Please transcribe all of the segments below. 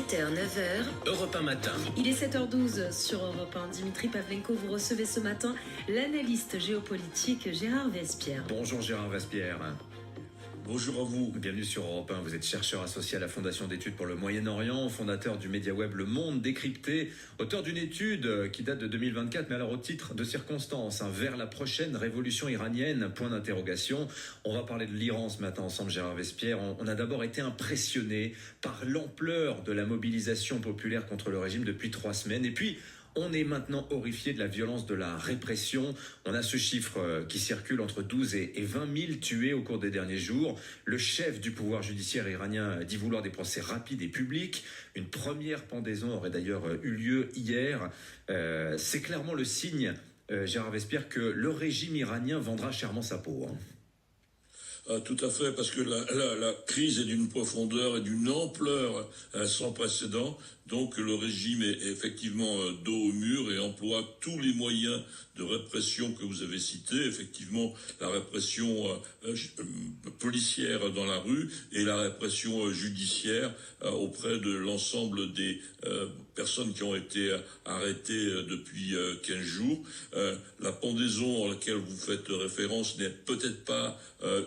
8h, 9h. Europe 1 matin. Il est 7h12 sur Europe 1. Dimitri Pavlenko, vous recevez ce matin l'analyste géopolitique Gérard Vespierre. Bonjour Gérard Vespierre. Bonjour à vous. Bienvenue sur Europe 1. Vous êtes chercheur associé à la Fondation d'études pour le Moyen-Orient, fondateur du média web Le Monde Décrypté, auteur d'une étude qui date de 2024, mais alors au titre de circonstance, vers la prochaine révolution iranienne, point d'interrogation. On va parler de l'Iran ce matin ensemble, Gérard Vespierre. On a d'abord été impressionné par l'ampleur de la mobilisation populaire contre le régime depuis 3 semaines. Et puis, on est maintenant horrifié de la violence de la répression. On a ce chiffre qui circule entre 12 et 20 000 tués au cours des derniers jours. Le chef du pouvoir judiciaire iranien dit vouloir des procès rapides et publics. Une première pendaison aurait d'ailleurs eu lieu hier. C'est clairement le signe, Gérard Vespierre, que le régime iranien vendra chèrement sa peau. Tout à fait, parce que la crise est d'une profondeur et d'une ampleur sans précédent. Donc le régime est effectivement dos au mur et emploie tous les moyens de répression que vous avez cités. Effectivement, la répression policière dans la rue et la répression judiciaire auprès de l'ensemble des personnes qui ont été arrêtées depuis 15 jours. La pendaison à laquelle vous faites référence n'est peut-être pas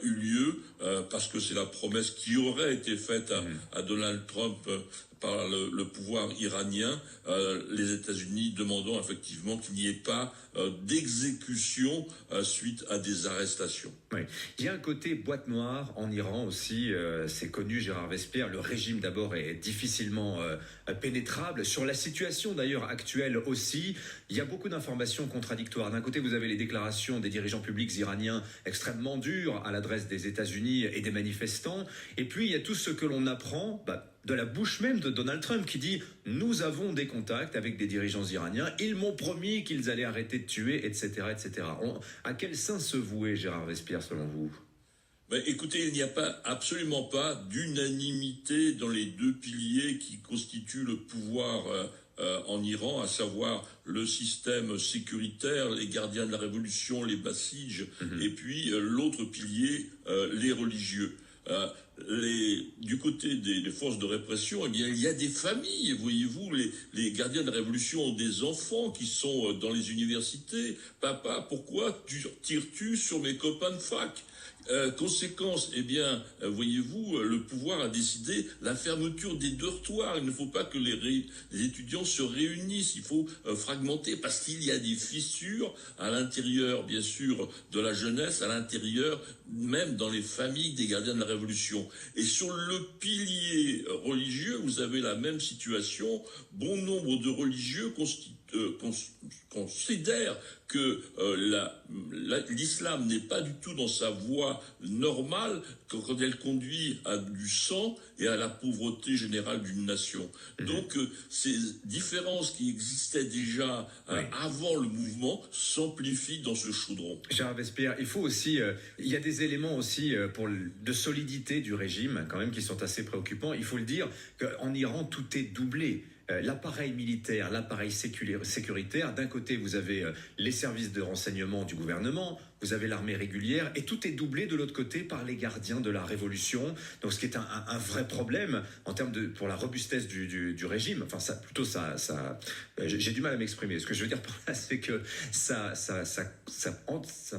eu lieu parce que c'est la promesse qui aurait été faite à Donald Trump par le pouvoir iranien, les États-Unis demandant effectivement qu'il n'y ait pas d'exécution suite à des arrestations. Oui. Il y a un côté boîte noire en Iran aussi, c'est connu, Gérard Vespierre. Le régime d'abord est difficilement pénétrable. Sur la situation d'ailleurs actuelle aussi, il y a beaucoup d'informations contradictoires. D'un côté, vous avez les déclarations des dirigeants publics iraniens extrêmement dures à l'adresse des États-Unis et des manifestants. Et puis, il y a tout ce que l'on apprend de la bouche même de Donald Trump qui dit « Nous avons des contacts avec des dirigeants iraniens, ils m'ont promis qu'ils allaient arrêter de tuer, etc. etc. » À quel sein se vouer, Gérard Vespierre, selon vous ? Écoutez, il n'y a absolument pas d'unanimité dans les deux piliers qui constituent le pouvoir en Iran, à savoir le système sécuritaire, les gardiens de la révolution, les Basidj, et puis l'autre pilier, les religieux. Du côté des forces de répression, eh bien, il y a des familles, voyez-vous, les gardiens de la révolution ont des enfants qui sont dans les universités. Papa, pourquoi tires-tu sur mes copains de fac ? Conséquence, eh bien, voyez-vous, le pouvoir a décidé la fermeture des dortoirs. Il ne faut pas que les étudiants se réunissent. Il faut fragmenter parce qu'il y a des fissures à l'intérieur, bien sûr, de la jeunesse, à l'intérieur, même dans les familles des gardiens de la Révolution. Et sur le pilier religieux, vous avez la même situation. Bon nombre de religieux considèrent que l'islam n'est pas du tout dans sa voie normale quand elle conduit à du sang et à la pauvreté générale d'une nation. Donc ces différences qui existaient déjà avant le mouvement s'amplifient dans ce chaudron. Gérard Vespierre, il faut aussi, il y a des éléments aussi de solidité du régime quand même qui sont assez préoccupants. Il faut le dire qu'en Iran tout est doublé. L'appareil militaire, l'appareil sécuritaire, d'un côté vous avez les services de renseignement du gouvernement, vous avez l'armée régulière et tout est doublé de l'autre côté par les gardiens de la révolution. Donc ce qui est un vrai problème en termes pour la robustesse du régime. Enfin j'ai du mal à m'exprimer. Ce que je veux dire par là, c'est que ça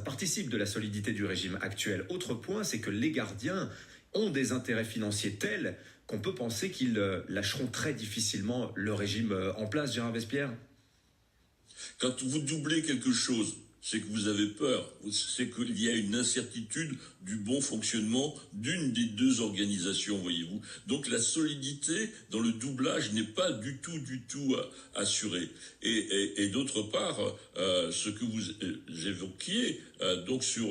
participe de la solidité du régime actuel. Autre point, c'est que les gardiens ont des intérêts financiers tels qu'on peut penser qu'ils lâcheront très difficilement le régime en place, Gérard Vespierre. Quand vous doublez quelque chose, c'est que vous avez peur, c'est qu'il y a une incertitude du bon fonctionnement d'une des deux organisations, voyez-vous. Donc la solidité dans le doublage n'est pas du tout assurée. Et d'autre part, ce que vous évoquiez, donc sur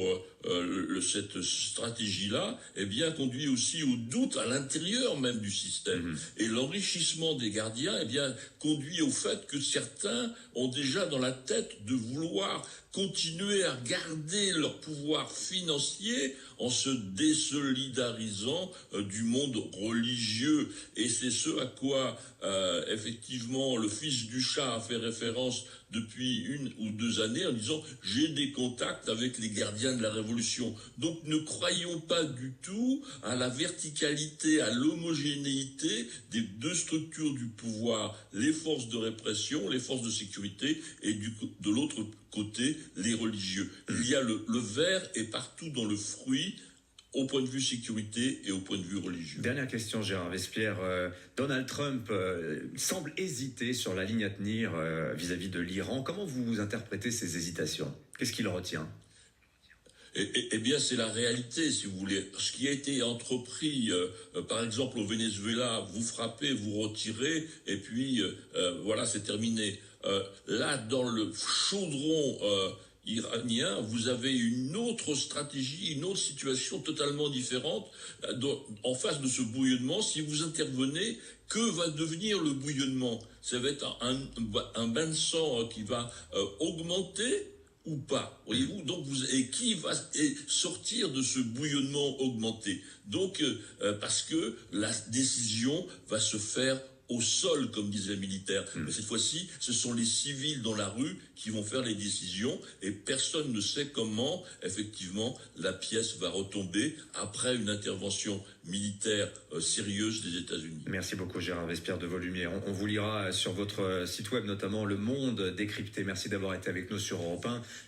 cette stratégie-là, eh bien, conduit aussi au doute à l'intérieur même du système. Et l'enrichissement des gardiens, eh bien, conduit au fait que certains ont déjà dans la tête de vouloir continuer à garder leur pouvoir financier en se désolidarisant du monde religieux. Et c'est ce à quoi, effectivement, le fils du chat a fait référence depuis 1 ou 2 années en disant « j'ai des contacts avec les gardiens de la Révolution ». Donc ne croyons pas du tout à la verticalité, à l'homogénéité des deux structures du pouvoir, les forces de répression, les forces de sécurité et de l'autre côté, les religieux. Il y a le ver est partout dans le fruit, au point de vue sécurité et au point de vue religieux. Dernière question, Gérard Vespierre. Donald Trump semble hésiter sur la ligne à tenir vis-à-vis de l'Iran. Comment vous interprétez ces hésitations? Qu'est-ce qui le retient? Eh bien, c'est la réalité, si vous voulez. Ce qui a été entrepris, par exemple, au Venezuela, vous frappez, vous retirez, et puis, voilà, c'est terminé. Là, dans le chaudron iranien, vous avez une autre stratégie, une autre situation totalement différente en face de ce bouillonnement. Si vous intervenez, que va devenir le bouillonnement? Ça va être un bain de sang qui va augmenter ou pas, voyez-vous? Donc qui va sortir de ce bouillonnement augmenté? Donc parce que la décision va se faire au sol, comme disent les militaires. Mais cette fois-ci, ce sont les civils dans la rue qui vont faire les décisions et personne ne sait comment, effectivement, la pièce va retomber après une intervention militaire sérieuse des États-Unis. Merci beaucoup, Gérard Vespierre de Volumier. On vous lira sur votre site web, notamment Le Monde décrypté. Merci d'avoir été avec nous sur Europe 1.